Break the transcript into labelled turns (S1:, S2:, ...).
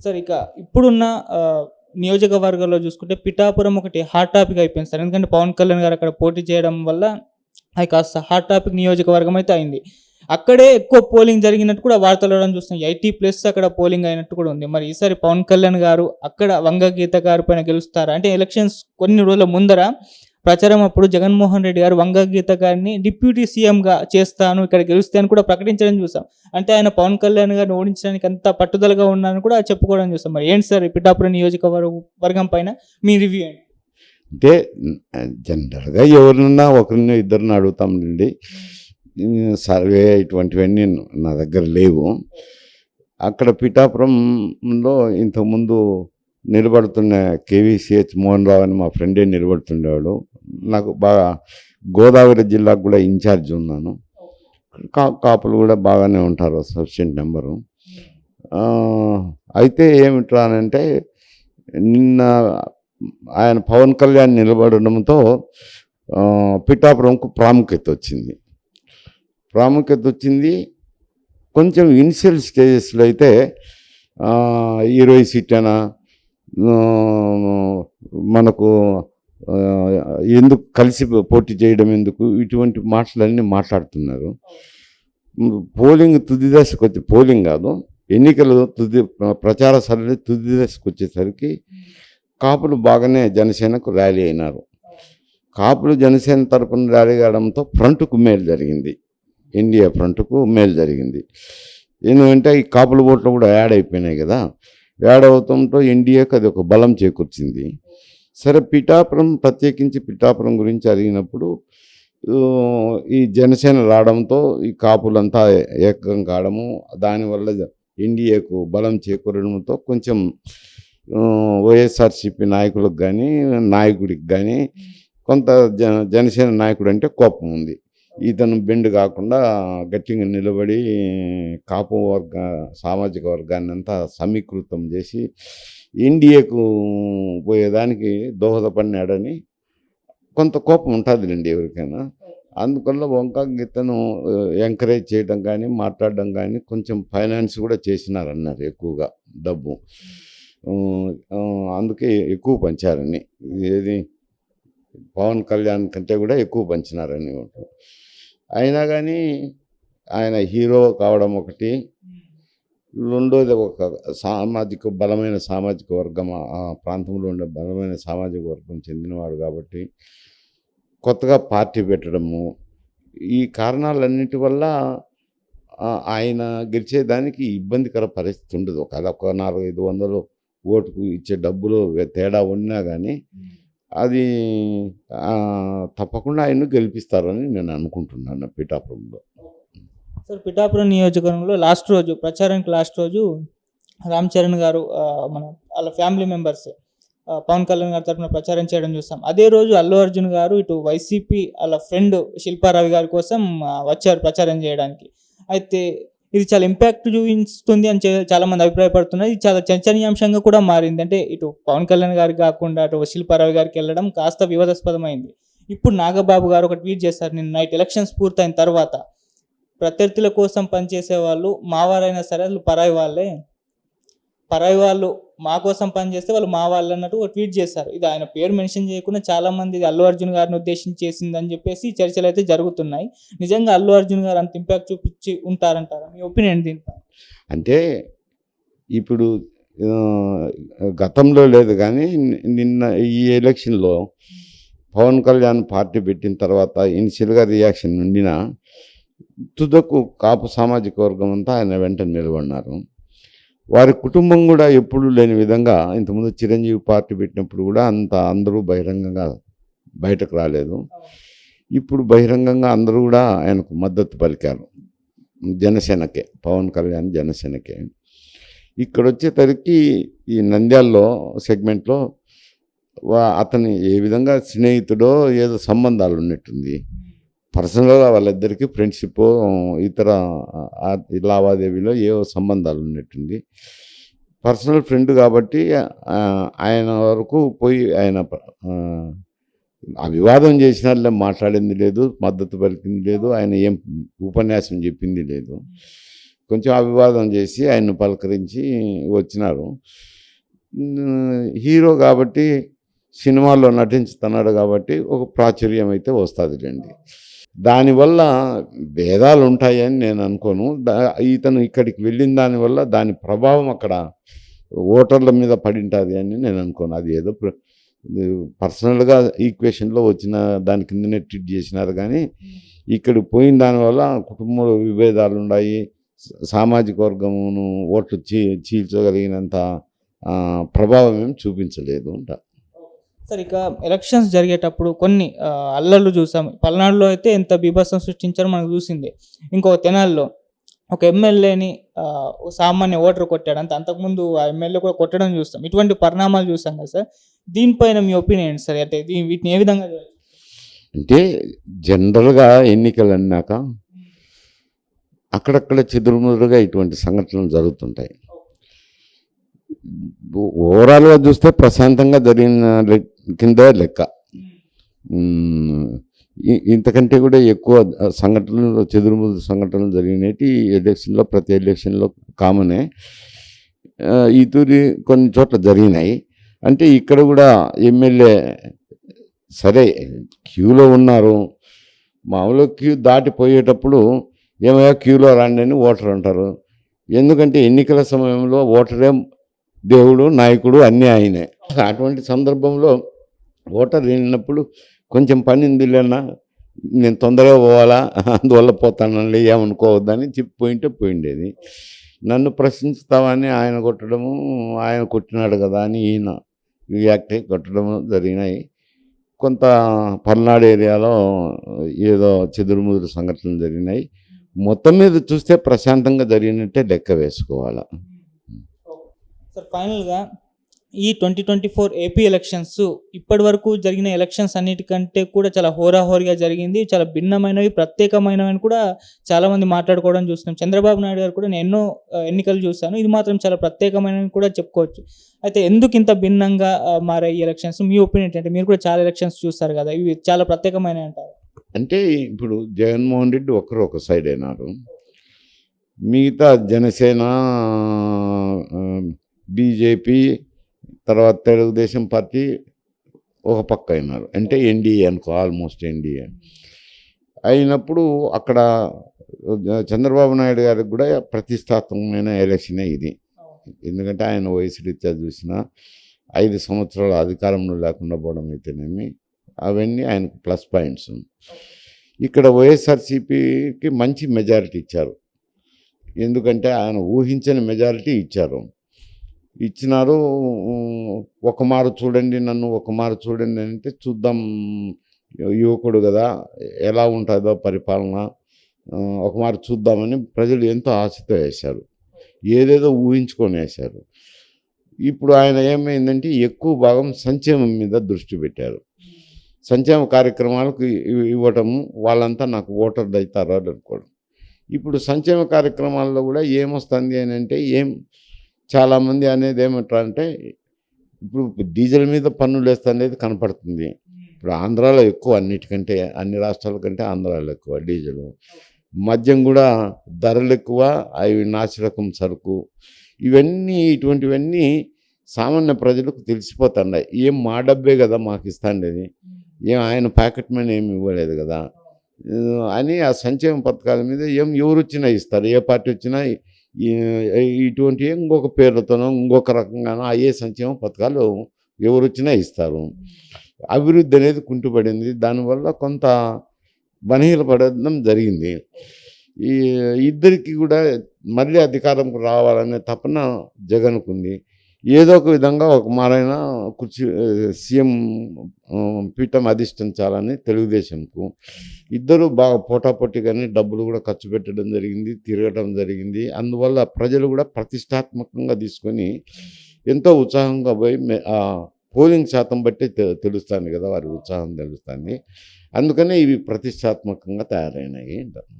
S1: Sir ఇక ఇప్పుడున్న నియోజకవర్గంలో చూసుకుంటే పిఠాపురం ఒకటి హాట్ టాపిక్ అయిపోయింది సార్. ఎందుకంటే పవన్ కళ్యాణ్ గారు అక్కడ పోటీ చేయడం వల్ల అది కాస్త హాట్ టాపిక్ నియోజకవర్గం అయితే అయింది. అక్కడే ఎక్కువ పోలింగ్ జరిగినట్టు కూడా వార్తలు రావడం చూస్తున్నాం. 80+ అక్కడ పోలింగ్ అయినట్టు కూడా ఉంది. మరి ఈసారి పవన్ కళ్యాణ్ గారు అక్కడ వంగ గీత గారి పైన గెలుస్తారా? అంటే ఎలక్షన్స్ కొన్ని రోజుల ముందర ప్రచారం అప్పుడు జగన్మోహన్ రెడ్డి గారు వంగ గీత గారిని డిప్యూటీ సీఎంగా చేస్తాను, ఇక్కడ గెలుస్తే అని కూడా ప్రకటించడం చూసాం. అంటే ఆయన పవన్ కళ్యాణ్ గారిని ఓడించడానికి అంత పట్టుదలగా ఉన్నారని కూడా చెప్పుకోవడం చూసాం. మరి ఏంటి సార్ ఈ పిఠాపురం నియోజకవర్గం పైన మీ రివ్యూ ఏంటి?
S2: అంటే జనరల్గా ఎవరినన్నా ఒకరిని ఇద్దరిని అడుగుతామండి. సర్వే ఇటువంటివన్నీ నా దగ్గర లేవు. అక్కడ పిఠాపురంలో ఇంతకుముందు నిలబడుతున్న కేవీసీహెచ్ మోహన్ రావు అని మా ఫ్రెండే నిలబడుతుండేవాడు. నాకు బాగా గోదావరి జిల్లాకు కూడా ఇన్ఛార్జ్ ఉన్నాను. కాపులు కూడా బాగానే ఉంటారు, సఫిషియెంట్ నెంబరు. అయితే ఏమిట్రా అనంటే నిన్న ఆయన పవన్ కళ్యాణ్ నిలబడడంతో పిఠాపురంకు ప్రాముఖ్యత వచ్చింది. కొంచెం ఇనిషియల్ స్టేజెస్లో అయితే 20 సీట్లైనా మనకు ఎందుకు కలిసి పోటీ చేయడం ఎందుకు, ఇటువంటి మాటలన్నీ మాట్లాడుతున్నారు. పోలింగ్ తుది దశకు వచ్చి, పోలింగ్ కాదు, ఎన్నికలు ప్రచార సరళి తుది దశకు వచ్చేసరికి కాపులు బాగానే జనసేనకు ర్యాలీ అయినారు. కాపులు జనసేన తరపున ర్యాలీ కావడంతో ఫ్రంట్కు మేలు జరిగింది, ఎన్డీఏ ఫ్రంట్కు మేలు జరిగింది. ఎందుకంటే ఈ కాపుల ఓట్లు కూడా యాడ్ అయిపోయినాయి కదా. యాడ్ అవడంతో ఎన్డీఏకి అది ఒక బలం చేకూర్చింది. సరే, ప్రత్యేకించి పిఠాపురం గురించి అడిగినప్పుడు ఈ జనసేన రావడంతో ఈ కాపులంతా ఏకం కావడము, దానివల్ల ఎన్డీఏకు బలం చేకూరడంతో కొంచెం వైఎస్ఆర్సీపీ నాయకులకు కానీ నాయకుడికి కానీ కొంత జనసేన నాయకుడు అంటే కోపం ఉంది. ఇతను బెండ్ కాకుండా గట్టిగా నిలబడి కాపు సామాజిక వర్గాన్ని అంతా సమీకృతం చేసి ఎన్డీఏకు పోయేదానికి దోహదపడినాడని కొంత కోపం ఉంటుందిలేండి ఎవరికైనా. అందువల్ల వంక గీతను ఎంకరేజ్ చేయడం కానీ మాట్లాడడం కానీ కొంచెం ఫైనాన్స్ కూడా చేసినారన్నారు, ఎక్కువగా డబ్బు. అందుకే ఎక్కువ పంచారని, ఏది పవన్ కళ్యాణ్ కంటే కూడా ఎక్కువ పంచినారని. అయినా కానీ ఆయన హీరో కావడం ఒకటి, రెండోది ఒక బలమైన సామాజిక వర్గం, ఆ ప్రాంతంలో ఉండే బలమైన సామాజిక వర్గం చెందినవాడు కాబట్టి కొత్తగా పార్టీ పెట్టడము, ఈ కారణాలన్నిటి వల్ల ఆయన గెలిచేదానికి ఇబ్బందికర పరిస్థితి ఉండదు. ఒకవేళ ఒక 400-500 ఓటుకు ఇచ్చే డబ్బులు తేడా ఉన్నా కానీ అది తప్పకుండా ఆయన్ను గెలిపిస్తారని నేను అనుకుంటున్నాను పిఠాపురంలో.
S1: సార్, పిఠాపురం నియోజకవర్గంలో ప్రచారానికి లాస్ట్ రోజు రామ్ చరణ్ గారు వాళ్ళ ఫ్యామిలీ మెంబర్స్ పవన్ కళ్యాణ్ గారి తరఫున ప్రచారం చేయడం చూస్తాం. అదే రోజు అల్లు అర్జున్ గారు ఇటు వైసీపీ వాళ్ళ ఫ్రెండ్ శిల్పారావి గారి కోసం వచ్చారు ప్రచారం చేయడానికి. అయితే ఇది చాలా ఇంపాక్ట్ చూపిస్తుంది అని చాలామంది అభిప్రాయపడుతున్నారు. ఇది చాలా చర్చనీయాంశంగా కూడా మారింది. అంటే ఇటు పవన్ కళ్యాణ్ గారికి కాకుండా అటు శిల్పారావి గారికి వెళ్ళడం కాస్త వివాదాస్పదమైంది. ఇప్పుడు నాగబాబు గారు ఒక ట్వీట్ చేశారు నిన్న నైట్, ఎలక్షన్స్ పూర్తయిన తర్వాత ప్రత్యర్థుల కోసం పనిచేసే వాళ్ళు మావారైనా సరే వాళ్ళు పరాయి వాళ్ళు మా కోసం పనిచేస్తే వాళ్ళు మా వాళ్ళు అన్నట్టు ఒక ట్వీట్ చేశారు. ఇది ఆయన పేరు మెన్షన్ చేయకుండా చాలామంది ఇది అల్లు అర్జున్ గారిని ఉద్దేశించి చేసిందని చెప్పేసి చర్చలు అయితే జరుగుతున్నాయి. నిజంగా అల్లు అర్జున్ గారు అంత ఇంపాక్ట్ చూపించి ఉంటారంటారా? మీ ఒపీనియన్ దీనిపై?
S2: అంటే ఇప్పుడు గతంలో లేదు కానీ నిన్న ఈ ఎలక్షన్లో పవన్ కళ్యాణ్ పార్టీ పెట్టిన తర్వాత ఇనిషియల్గా రియాక్షన్ ఉండినా తుదకు కాపు సామాజిక వర్గం అంతా ఆయన వెంట నిలబడినారు. వారి కుటుంబం కూడా ఎప్పుడు లేని విధంగా ఇంతకుముందు చిరంజీవి పార్టీ పెట్టినప్పుడు కూడా అందరూ బహిరంగంగా బయటకు రాలేదు. ఇప్పుడు బహిరంగంగా అందరూ కూడా ఆయనకు మద్దతు పలికారు, జనసేనకే, పవన్ కళ్యాణ్ జనసేనకే. ఇక్కడ వచ్చేసరికి ఈ నంద్యాలలో సెగ్మెంట్లో అతని ఏ విధంగా స్నేహితుడో ఏదో సంబంధాలు ఉన్నట్టుంది. పర్సనల్గా వాళ్ళిద్దరికీ ఫ్రెండ్షిప్, ఇతర లావాదేవీలో ఏవో సంబంధాలు ఉన్నట్టుంది. పర్సనల్ ఫ్రెండ్ కాబట్టి ఆయన వరకు పోయి ఆయన వివాదం చేసినట్లే మాట్లాడింది లేదు, మద్దతు పలికింది లేదు, ఆయన ఏం ఉపన్యాసం చెప్పింది లేదు. కొంచెం అభివాదం చేసి ఆయన్ను పలకరించి వచ్చినారు. హీరో కాబట్టి సినిమాల్లో నటించుతున్నాడు కాబట్టి ఒక ప్రాచుర్యం అయితే వస్తుందిలేండి. దానివల్ల భేదాలు ఉంటాయని నేను అనుకోను. ఇతను ఇక్కడికి వెళ్ళిన దానివల్ల దాని ప్రభావం అక్కడ ఓటర్ల మీద పడింటుంది అని నేను అనుకోను. అది ఏదో పర్సనల్గా ఈక్వేషన్లో వచ్చిన దాని కిందనే ట్రీట్ చేసినారు కానీ ఇక్కడికి పోయిన దానివల్ల కుటుంబంలో విభేదాలు ఉన్నాయి. సామాజిక వర్గమును ఓట్లు చీల్చగలిగినంత ప్రభావం ఏం చూపించలేదు అంట.
S1: సార్ ఇక ఎలక్షన్స్ జరిగేటప్పుడు కొన్ని అల్లర్లు చూసాం. పల్నాడులో అయితే ఎంత బీభత్సం సృష్టించారో మనకు చూసింది. ఇంకో తెనాలిలో ఒక ఎమ్మెల్యేని ఒక సామాన్య ఓటర్ కొట్టాడు. అంతకుముందు ఆ ఎమ్మెల్యే కూడా కొట్టడం చూస్తాం. ఇటువంటి పరిణామాలు చూసాం కదా సార్. దీనిపైన మీ ఒపీనియన్ ఏంటి సార్? అంటే వీటిని ఏ విధంగా
S2: అంటే జనరల్గా ఎన్నికలు అన్నాక అక్కడక్కడ చెదురుముదురుగా ఇటువంటి సంఘటనలు జరుగుతుంటాయి. ఓవరాల్గా చూస్తే ప్రశాంతంగా జరిగిన కింద లెక్క. ఇంతకంటే కూడా ఎక్కువ సంఘటనలు చెదురుముదురు సంఘటనలు జరిగినవి ఎలక్షన్లో ప్రతి ఎలక్షన్లో కామనే. ఈ తూరి కొన్ని చోట్ల జరిగినాయి. అంటే ఇక్కడ కూడా ఎమ్మెల్యే సరే క్యూలో ఉన్నారు. మామూలుగా క్యూ దాటిపోయేటప్పుడు ఏమయ్యా క్యూలో రండి అని ఓటర్ అంటారు. ఎందుకంటే ఎన్నికల సమయంలో ఓటరే దేవుడు, నాయకుడు అన్నీ ఆయనే. అటువంటి సందర్భంలో ఓటర్ వెళ్ళినప్పుడు కొంచెం పని ఉందిలేనా, నేను తొందరగా పోవాలా, అందువల్ల పోతానండి ఏమనుకోవద్దని చెప్పి పోయిండేది. నన్ను ప్రశ్నిస్తామని ఆయన కొట్టడము, ఆయన కొట్టినాడు కదా అని ఈయన రియాక్ట్ అయ్యి కొట్టడము జరిగినాయి. కొంత పల్నాడు ఏరియాలో ఏదో చెదురుముదురు సంఘటనలు జరిగినాయి. మొత్తం మీద చూస్తే ప్రశాంతంగా జరిగినట్టే లెక్క వేసుకోవాలి.
S1: సార్ ఫైనల్గా ఈ 2024 ఏపీ ఎలక్షన్స్ ఇప్పటి వరకు జరిగిన ఎలక్షన్స్ అన్నిటికంటే కూడా చాలా హోరాహోరీగా జరిగింది. చాలా భిన్నమైనవి, ప్రత్యేకమైనవి కూడా చాలామంది మాట్లాడుకోవడం చూస్తున్నాం. చంద్రబాబు నాయుడు గారు కూడా నేను ఎన్నో ఎన్నికలు చూశాను, ఇది మాత్రం చాలా ప్రత్యేకమైనవి కూడా చెప్పుకోవచ్చు. అయితే ఎందుకు ఇంత భిన్నంగా మారాయి ఈ ఎలక్షన్స్? మీ ఒపీనియన్ అంటే మీరు కూడా చాలా ఎలక్షన్స్ చూస్తారు కదా, ఇవి చాలా ప్రత్యేకమైనవి అంటారు?
S2: అంటే ఇప్పుడు జగన్మోహన్ రెడ్డి ఒక సైడ్ అయినారు. మిగతా జనసేన, బీజేపీ, తర్వాత తెలుగుదేశం పార్టీ ఒక పక్క అయినారు. అంటే ఎన్డీఏ అనుకో, ఆల్మోస్ట్ ఎన్డీఏ అయినప్పుడు అక్కడ చంద్రబాబు నాయుడు గారికి కూడా ప్రతిష్టాత్మకమైన ఎలక్షనే ఇది. ఎందుకంటే ఆయన వయసు రీత్యా చూసిన 5 సంవత్సరాల అధికారంలో లేకుండా పోవడం అయితేనేమి అవన్నీ ఆయనకు ప్లస్ పాయింట్స్. ఇక్కడ వైఎస్ఆర్సీపీకి మంచి మెజారిటీ ఇచ్చారు. ఎందుకంటే ఆయన ఊహించని మెజారిటీ ఇచ్చినారు. ఒక మారు చూడండి, నన్ను ఒక మారు చూడండి అంటే చూద్దాం, యువకుడు కదా ఎలా ఉంటుందో పరిపాలన, ఒక మారు చూద్దామని ప్రజలు ఎంతో ఆశతో వేశారు. ఏదేదో ఊహించుకొని వేశారు. ఇప్పుడు ఆయన ఏమైందంటే ఎక్కువ భాగం సంక్షేమం మీద దృష్టి పెట్టారు. సంక్షేమ కార్యక్రమాలకు ఇవ్వటము, వాళ్ళంతా నాకు ఓటర్లు అవుతారో అనుకోవడం. ఇప్పుడు సంక్షేమ కార్యక్రమాల్లో కూడా ఏమొస్తుంది అని అంటే చాలామంది అనేది ఏమంటారంటే ఇప్పుడు డీజిల్ మీద పన్నులు వేస్తనేది కనపడుతుంది. ఇప్పుడు ఆంధ్రాలో ఎక్కువ, అన్నిటికంటే అన్ని రాష్ట్రాల కంటే ఆంధ్రాలో ఎక్కువ డీజిల్. మద్యం కూడా ధరలు ఎక్కువ, అవి నాసిరకం సరుకు, ఇటువంటివన్నీ సామాన్య ప్రజలకు తెలిసిపోతున్నాయి. మా డబ్బే కదా మాకు ఇస్తాండేది, ఆయన ప్యాకెట్ మనీ ఏమి ఇవ్వలేదు కదా అని ఆ సంక్షేమ పథకాల మీద ఎవరు వచ్చినా ఇస్తారు. ఏ పార్టీ వచ్చినా ఇటువంటి ఇంకొక పేర్లతోనో ఇంకొక రకంగానో అయ్యే సంక్షేమ పథకాలు ఎవరు వచ్చినా ఇస్తారు. అభివృద్ధి అనేది కుంటుపడింది. దానివల్ల కొంత బలహీనపడడం జరిగింది. ఇద్దరికి కూడా మళ్ళీ అధికారంకు రావాలనే తపన జగన్కు ఉంది. ఏదో ఒక విధంగా ఒక మారైనా సీఎం పీఠం అధిష్ఠించాలని తెలుగుదేశంకు. ఇద్దరు బాగా పోటాపోటీగానే డబ్బులు కూడా ఖర్చు పెట్టడం జరిగింది, తిరగడం జరిగింది. అందువల్ల ప్రజలు కూడా ప్రతిష్టాత్మకంగా తీసుకొని ఎంతో ఉత్సాహంగా పోయి పోలింగ్ శాతం బట్టి తెలుస్తుంది కదా, వారి ఉత్సాహం తెలుస్తుంది. అందుకనే ఇవి ప్రతిష్టాత్మకంగా తయారైనాయి అంటారు.